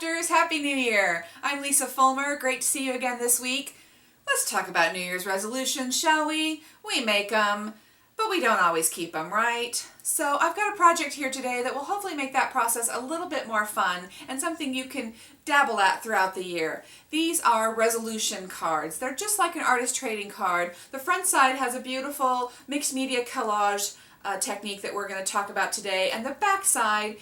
crafters, Happy New Year! I'm Lisa Fulmer. Great to see you again this week. Let's talk about New Year's resolutions, shall we? We make them, but we don't always keep them, right? So I've got a project here today that will hopefully make that process a little bit more fun and something you can dabble at throughout the year. These are resolution cards. They're just like an artist trading card. The front side has a beautiful mixed media collage technique that we're going to talk about today, and the back side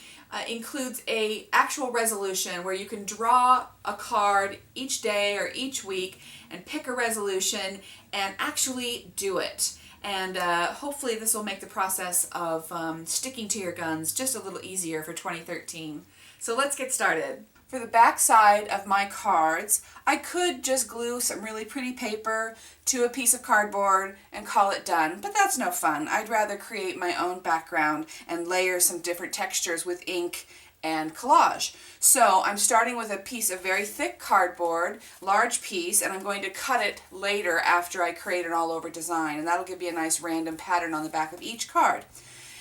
includes a actual resolution where you can draw a card each day or each week and pick a resolution and actually do it. And hopefully this will make the process of sticking to your guns just a little easier for 2013. So let's get started. For the back side of my cards, I could just glue some really pretty paper to a piece of cardboard and call it done, but that's no fun. I'd rather create my own background and layer some different textures with ink and collage. So I'm starting with a piece of very thick cardboard, large piece, and I'm going to cut it later after I create an all-over design, and that'll give me a nice random pattern on the back of each card.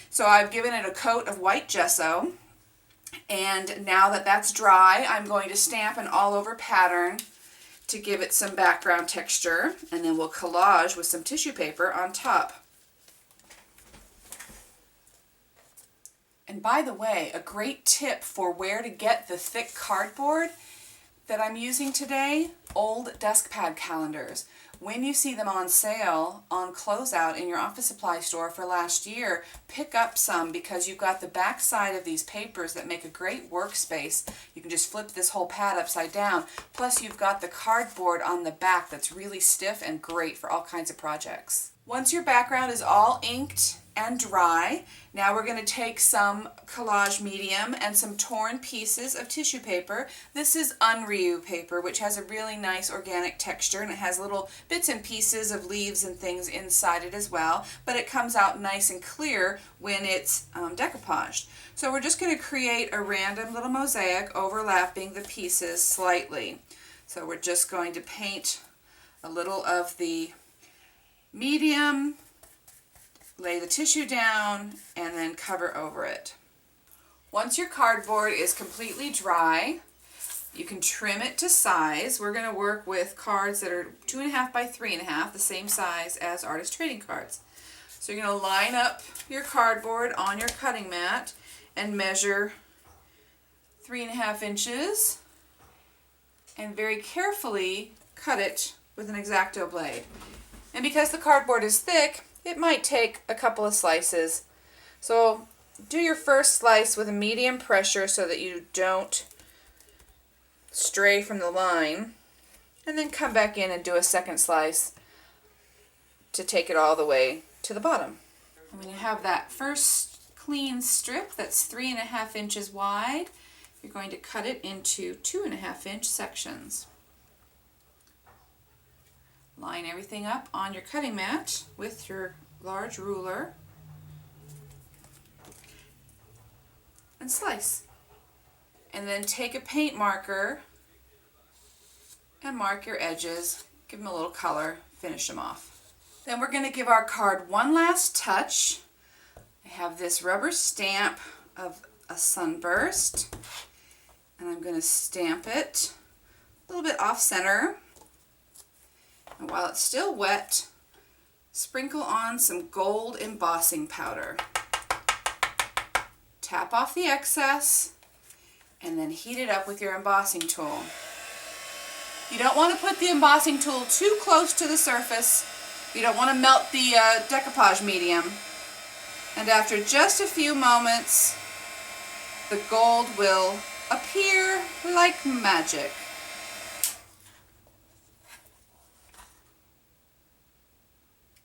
So I've given it a coat of white gesso, and now that that's dry, I'm going to stamp an all-over pattern to give it some background texture, and then we'll collage with some tissue paper on top. And by the way, a great tip for where to get the thick cardboard that I'm using today, old desk pad calendars. When you see them on sale on closeout in your office supply store for last year, pick up some because you've got the back side of these papers that make a great workspace. You can just flip this whole pad upside down. Plus you've got the cardboard on the back that's really stiff and great for all kinds of projects. Once your background is all inked and dry, now we're going to take some collage medium and some torn pieces of tissue paper. This is unreal paper, which has a really nice organic texture, and it has little bits and pieces of leaves and things inside it as well, but it comes out nice and clear when it's decoupaged. So we're just going to create a random little mosaic overlapping the pieces slightly. So we're just going to paint a little of the medium, lay the tissue down, and then cover over it. Once your cardboard is completely dry, you can trim it to size. We're going to work with cards that are 2.5 by 3.5, the same size as artist trading cards. So you're going to line up your cardboard on your cutting mat and measure 3.5 inches and very carefully cut it with an X-Acto blade. And because the cardboard is thick, it might take a couple of slices. So do your first slice with a medium pressure so that you don't stray from the line, and then come back in and do a second slice to take it all the way to the bottom. And when you have that first clean strip that's 3.5 inches wide, you're going to cut it into 2.5-inch sections. Line everything up on your cutting mat with your large ruler and slice. And then take a paint marker and mark your edges, give them a little color, finish them off. Then we're going to give our card one last touch. I have this rubber stamp of a sunburst, and I'm going to stamp it a little bit off center. And while it's still wet, sprinkle on some gold embossing powder. Tap off the excess and then heat it up with your embossing tool. You don't want to put the embossing tool too close to the surface. You don't want to melt the decoupage medium. And after just a few moments, the gold will appear like magic.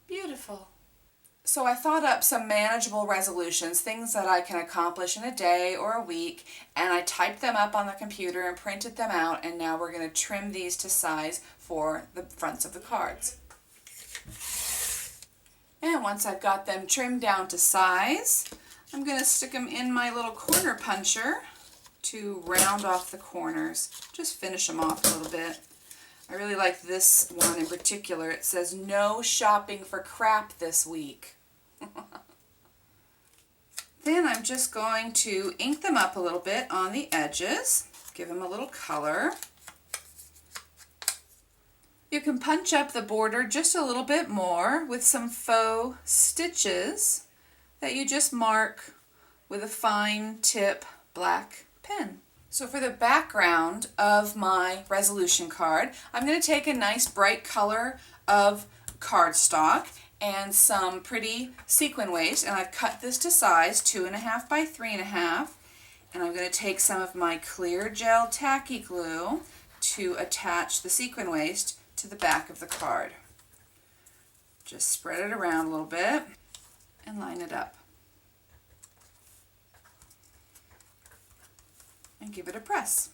Beautiful. So I thought up some manageable resolutions, things that I can accomplish in a day or a week, and I typed them up on the computer and printed them out, and now we're going to trim these to size for the fronts of the cards. And once I've got them trimmed down to size, I'm going to stick them in my little corner puncher to round off the corners. Just finish them off a little bit. I really like this one in particular. It says, "No shopping for crap this week." Then I'm just going to ink them up a little bit on the edges. Give them a little color. You can punch up the border just a little bit more with some faux stitches that you just mark with a fine tip black pen. So for the background of my resolution card, I'm going to take a nice bright color of cardstock and some pretty sequin waste, and I've cut this to size 2.5 by 3.5, and I'm going to take some of my clear gel tacky glue to attach the sequin waste to the back of the card. Just spread it around a little bit and line it up. And give it a press.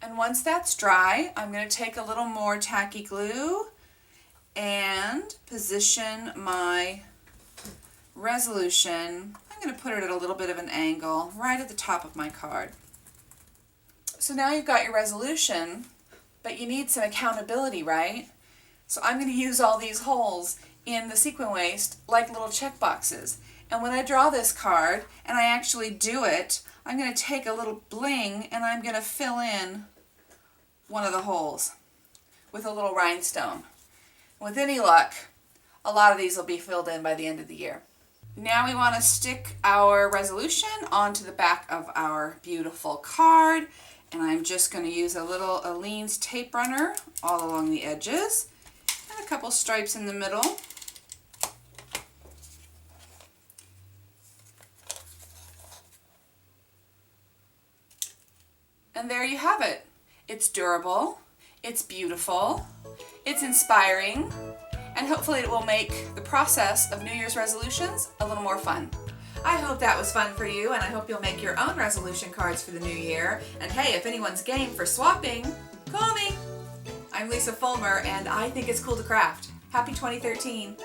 And once that's dry, I'm going to take a little more tacky glue and position my resolution. I'm going to put it at a little bit of an angle right at the top of my card. So now you've got your resolution, but you need some accountability, right? So I'm going to use all these holes in the sequin waste like little check boxes. And when I draw this card and I actually do it, I'm going to take a little bling and I'm going to fill in one of the holes with a little rhinestone. With any luck, a lot of these will be filled in by the end of the year. Now we want to stick our resolution onto the back of our beautiful card, and I'm just going to use a little Aleene's tape runner all along the edges and a couple stripes in the middle. And there you have it. It's durable, it's beautiful, it's inspiring, and hopefully it will make the process of New Year's resolutions a little more fun. I hope that was fun for you, and I hope you'll make your own resolution cards for the new year. And hey, if anyone's game for swapping, call me. I'm Lisa Fulmer, and I think it's cool to craft. Happy 2013.